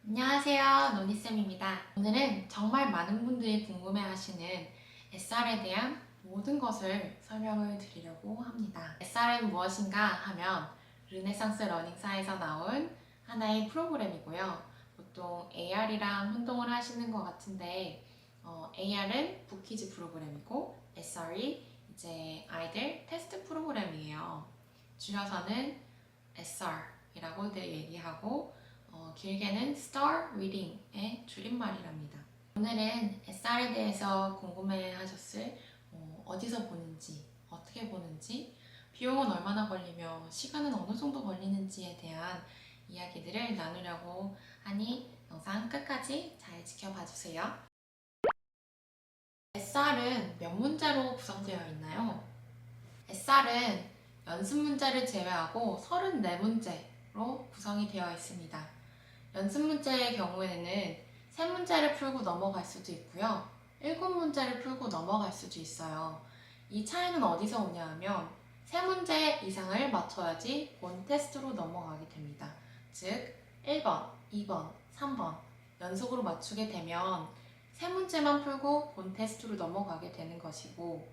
안녕하세요, 노니쌤입니다. 오늘은 정말 많은 분들이 궁금해하시는 SR에 대한 모든 것을 설명을 드리려고 합니다. SR은 무엇인가 하면 르네상스 러닝사에서 나온 하나의 프로그램이고요. 보통 AR이랑 혼동을 하시는 것 같은데 AR은 부키즈 프로그램이고 SR이 이제 아이들 테스트 프로그램이에요. 줄여서는 SR이라고들 얘기하고 길게는 Star Reading의 줄임말이랍니다. 오늘은 SR에 대해서 궁금해 하셨을 어디서 보는지, 어떻게 보는지, 비용은 얼마나 걸리며 시간은 어느 정도 걸리는지에 대한 이야기들을 나누려고 하니 영상 끝까지 잘 지켜봐 주세요. SR은 몇 문제로 구성되어 있나요? SR은 연습 문제를 제외하고 34문제로 구성이 되어 있습니다. 연습 문제의 경우에는 3문제를 풀고 넘어갈 수도 있고요. 7문제를 풀고 넘어갈 수도 있어요. 이 차이는 어디서 오냐 하면 3문제 이상을 맞춰야지 본 테스트로 넘어가게 됩니다. 즉 1번, 2번, 3번 연속으로 맞추게 되면 3문제만 풀고 본 테스트로 넘어가게 되는 것이고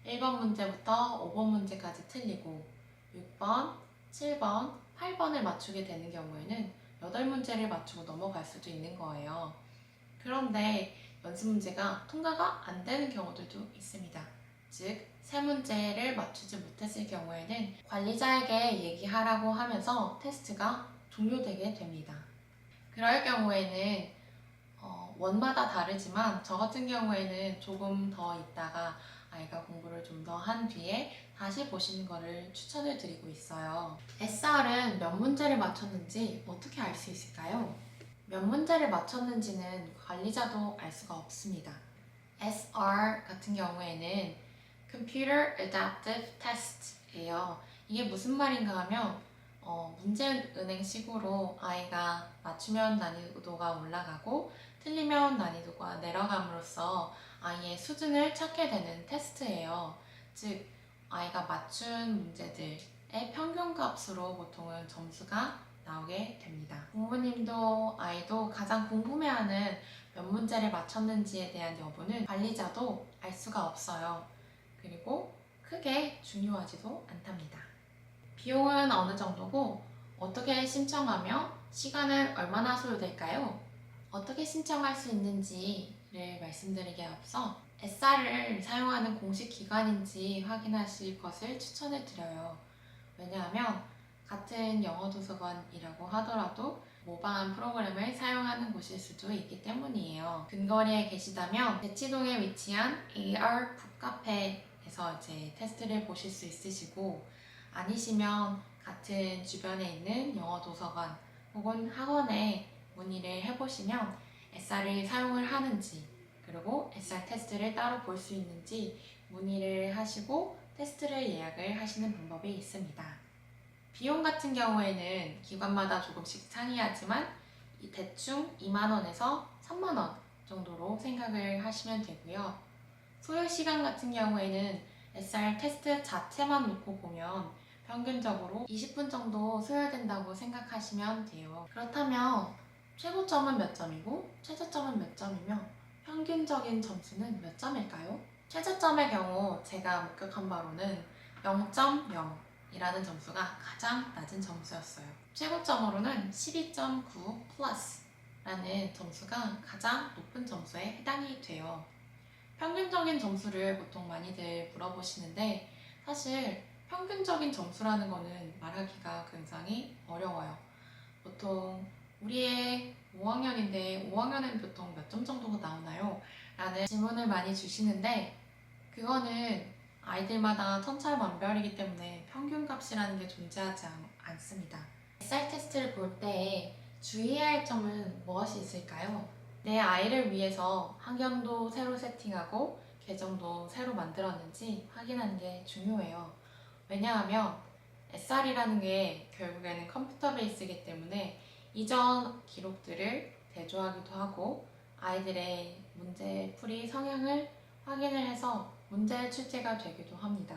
1번 문제부터 5번 문제까지 틀리고 6번, 7번, 8번을 맞추게 되는 경우에는 8문제를 맞추고 넘어갈 수도 있는 거예요. 그런데 연습 문제가 통과가 안 되는 경우들도 있습니다. 즉, 3문제를 맞추지 못했을 경우에는 관리자에게 얘기하라고 하면서 테스트가 종료되게 됩니다. 그럴 경우에는 원마다 다르지만 저 같은 경우에는 조금 더 있다가 아이가 공부를 좀 더 한 뒤에 다시 보시는 것을 추천을 드리고 있어요. SR은 몇 문제를 맞췄는지 어떻게 알 수 있을까요? 몇 문제를 맞췄는지는 관리자도 알 수가 없습니다. SR 같은 경우에는 Computer Adaptive Test예요. 이게 무슨 말인가 하면 문제은행식으로 아이가 맞추면 난이도가 올라가고 틀리면 난이도가 내려감으로써 아이의 수준을 찾게 되는 테스트예요. 즉, 아이가 맞춘 문제들의 평균값으로 보통은 점수가 나오게 됩니다. 부모님도 아이도 가장 궁금해하는 몇 문제를 맞췄는지에 대한 여부는 관리자도 알 수가 없어요. 그리고 크게 중요하지도 않답니다. 비용은 어느 정도고 어떻게 신청하며 시간은 얼마나 소요될까요? 어떻게 신청할 수 있는지를 말씀드리기에 앞서 SR을 사용하는 공식 기관인지 확인하실 것을 추천을 드려요. 왜냐하면 같은 영어 도서관이라고 하더라도 모바일 프로그램을 사용하는 곳일 수도 있기 때문이에요. 근거리에 계시다면 대치동에 위치한 AR 북카페에서 이제 테스트를 보실 수 있으시고 아니시면 같은 주변에 있는 영어 도서관 혹은 학원에 문의를 해보시면 SR을 사용을 하는지 그리고 SR 테스트를 따로 볼 수 있는지 문의를 하시고 테스트를 예약을 하시는 방법이 있습니다. 비용 같은 경우에는 기관마다 조금씩 상이하지만 대충 2만원에서 3만원 정도로 생각을 하시면 되고요. 소요 시간 같은 경우에는 SR 테스트 자체만 놓고 보면 평균적으로 20분 정도 소요된다고 생각하시면 돼요. 그렇다면 최고점은 몇 점이고 최저점은 몇 점이며 평균적인 점수는 몇 점일까요? 최저점의 경우 제가 목격한 바로는 0.0이라는 점수가 가장 낮은 점수였어요. 최고점으로는 12.9 플러스라는 점수가 가장 높은 점수에 해당이 돼요. 평균적인 점수를 보통 많이들 물어보시는데 사실 평균적인 점수라는 거는 말하기가 굉장히 어려워요. 보통 우리의 5학년인데 5학년은 보통 몇 점 정도가 나오나요? 라는 질문을 많이 주시는데 그거는 아이들마다 천차만별이기 때문에 평균값이라는 게 존재하지 않습니다. SR 테스트를 볼 때 주의해야 할 점은 무엇이 있을까요? 내 아이를 위해서 환경도 새로 세팅하고 계정도 새로 만들었는지 확인하는 게 중요해요. 왜냐하면 SR이라는 게 결국에는 컴퓨터 베이스이기 때문에 이전 기록들을 대조하기도 하고 아이들의 문제풀이 성향을 확인을 해서 문제 출제가 되기도 합니다.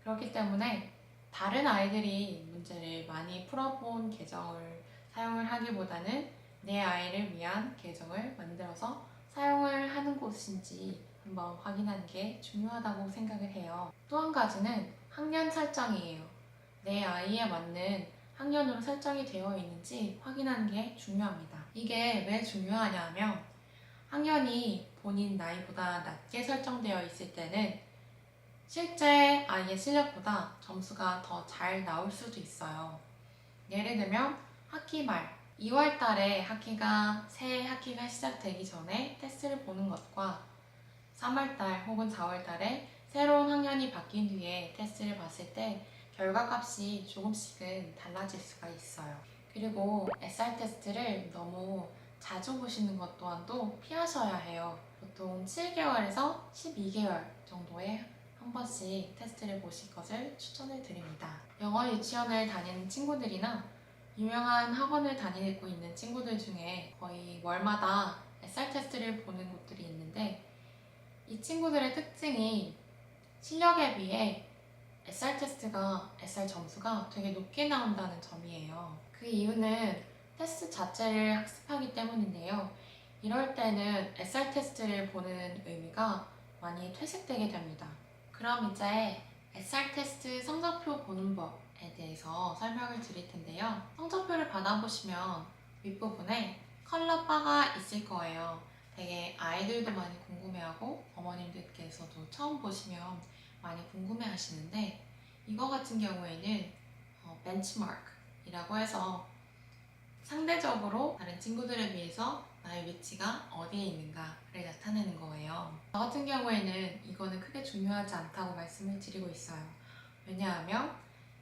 그렇기 때문에 다른 아이들이 문제를 많이 풀어본 계정을 사용을 하기보다는 내 아이를 위한 계정을 만들어서 사용을 하는 곳인지 한번 확인하는 게 중요하다고 생각을 해요. 또 한 가지는 학년 설정이에요. 내 아이에 맞는 학년으로 설정이 되어 있는지 확인하는 게 중요합니다. 이게 왜 중요하냐 하면 학년이 본인 나이보다 낮게 설정되어 있을 때는 실제 아이의 실력보다 점수가 더 잘 나올 수도 있어요. 예를 들면 학기 말 2월 달에 새 학기가 시작되기 전에 테스트를 보는 것과 3월 달 혹은 4월 달에 새로운 학년이 바뀐 뒤에 테스트를 봤을 때 결과값이 조금씩은 달라질 수가 있어요. 그리고 SR 테스트를 너무 자주 보시는 것 또한도 피하셔야 해요. 보통 7개월에서 12개월 정도에 한 번씩 테스트를 보실 것을 추천을 드립니다. 영어 유치원을 다니는 친구들이나 유명한 학원을 다니고 있는 친구들 중에 거의 월마다 SR 테스트를 보는 곳들이 있는데 이 친구들의 특징이 실력에 비해 SR 점수가 되게 높게 나온다는 점이에요. 그 이유는 테스트 자체를 학습하기 때문인데요. 이럴 때는 SR 테스트를 보는 의미가 많이 퇴색되게 됩니다. 그럼 이제 SR 테스트 성적표 보는 법에 대해서 설명을 드릴 텐데요. 성적표를 받아보시면 윗부분에 컬러 바가 있을 거예요. 되게 아이들도 많이 궁금해하고 어머님들께서도 처음 보시면 많이 궁금해 하시는데 이거 같은 경우에는 벤치마크이라고 해서 상대적으로 다른 친구들에 비해서 나의 위치가 어디에 있는가를 나타내는 거예요. 저 같은 경우에는 이거는 크게 중요하지 않다고 말씀을 드리고 있어요. 왜냐하면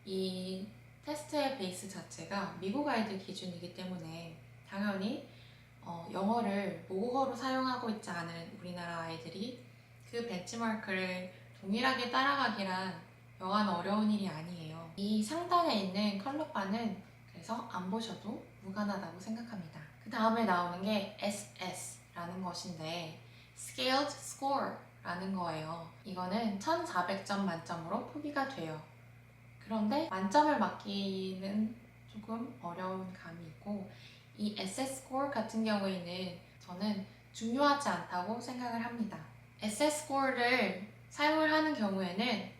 이 테스트의 베이스 자체가 미국 아이들 기준이기 때문에 당연히 영어를 모국어로 사용하고 있지 않은 우리나라 아이들이 그 벤치마크를 동일하게 따라가기란 여간 어려운 일이 아니에요. 이 상단에 있는 컬러바는 그래서 안 보셔도 무관하다고 생각합니다. 그 다음에 나오는 게 SS라는 것인데 Scaled Score라는 거예요. 이거는 1400점 만점으로 표기가 돼요. 그런데 만점을 맞기는 조금 어려운 감이 있고 이 SS 스코어 같은 경우에는 저는 중요하지 않다고 생각을 합니다. SS 스코어를 사용을 하는 경우에는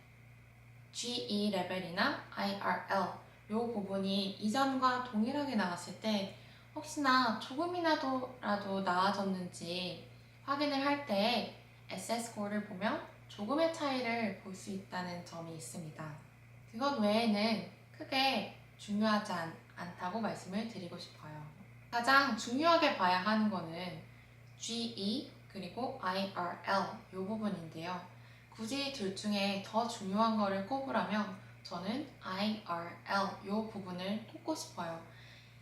GE 레벨이나 IRL 이 부분이 이전과 동일하게 나왔을 때 혹시나 조금이라도 나아졌는지 확인을 할 때 SS 스코어를 보면 조금의 차이를 볼 수 있다는 점이 있습니다. 그것 외에는 크게 중요하지 않다고 말씀을 드리고 싶어요. 가장 중요하게 봐야 하는 거는 GE 그리고 IRL 이 부분인데요. 굳이 둘 중에 더 중요한 거를 꼽으라면 저는 IRL 이 부분을 꼽고 싶어요.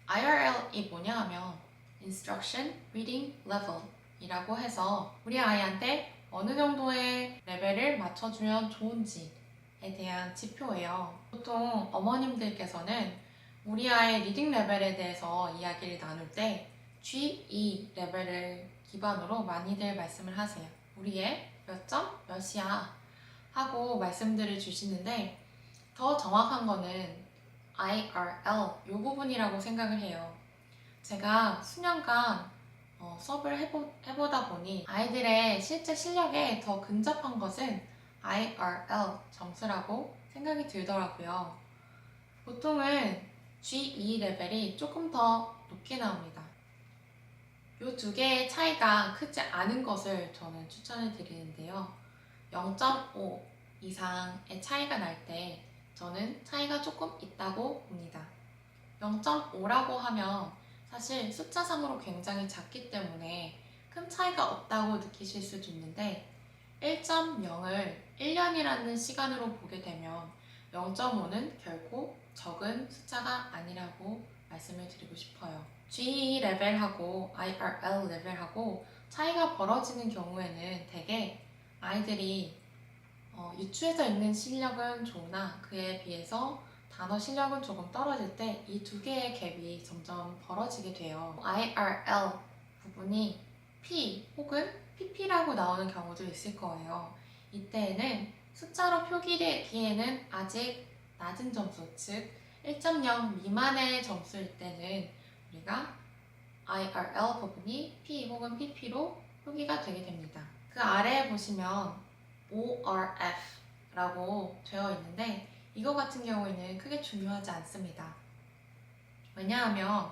IRL이 뭐냐 하면 Instruction Reading Level 이라고 해서 우리 아이한테 어느 정도의 레벨을 맞춰주면 좋은지에 대한 지표예요. 보통 어머님들께서는 우리 아이의 리딩 레벨에 대해서 이야기를 나눌 때 G2 레벨을 기반으로 많이들 말씀을 하세요. 우리 애 몇 점? 몇이야? 하고 말씀들을 주시는데 더 정확한 거는 IRL 이 부분이라고 생각을 해요. 제가 수년간 수업을 해보다 보니 아이들의 실제 실력에 더 근접한 것은 IRL 점수라고 생각이 들더라고요. 보통은 G2 레벨이 조금 더 높게 나옵니다. 이 두 개의 차이가 크지 않은 것을 저는 추천을 드리는데요. 0.5 이상의 차이가 날 때 저는 차이가 조금 있다고 봅니다. 0.5라고 하면 사실 숫자상으로 굉장히 작기 때문에 큰 차이가 없다고 느끼실 수도 있는데 1.0을 1년이라는 시간으로 보게 되면 0.5는 결코 적은 숫자가 아니라고 말씀을 드리고 싶어요. GE 레벨하고 IRL 레벨하고 차이가 벌어지는 경우에는 대개 아이들이 유추해져 있는 실력은 좋으나 그에 비해서 단어 실력은 조금 떨어질 때 이 두 개의 갭이 점점 벌어지게 돼요. IRL 부분이 P 혹은 PP라고 나오는 경우도 있을 거예요. 이때에는 숫자로 표기되기에는 아직 낮은 점수, 즉 1.0 미만의 점수일 때는 우리가 IRL 부분이 P 혹은 PP로 표기가 되게 됩니다. 그 아래에 보시면 ORF라고 되어 있는데 이거 같은 경우에는 크게 중요하지 않습니다. 왜냐하면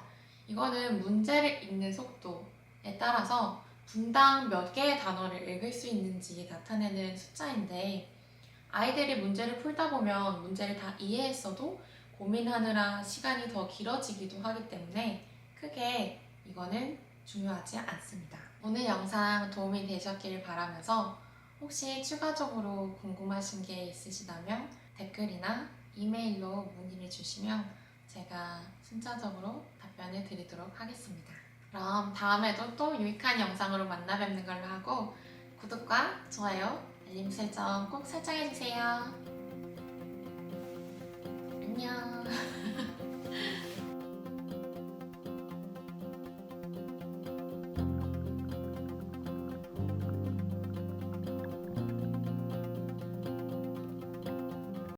이거는 문제를 읽는 속도에 따라서 분당 몇 개의 단어를 읽을 수 있는지 나타내는 숫자인데 아이들이 문제를 풀다 보면 문제를 다 이해했어도 고민하느라 시간이 더 길어지기도 하기 때문에 크게 이거는 중요하지 않습니다. 오늘 영상 도움이 되셨길 바라면서 혹시 추가적으로 궁금하신 게 있으시다면 댓글이나 이메일로 문의를 주시면 제가 순차적으로 답변을 드리도록 하겠습니다. 그럼 다음에도 또 유익한 영상으로 만나 뵙는 걸로 하고 구독과 좋아요, 알림 설정 꼭 설정해주세요. 안녕.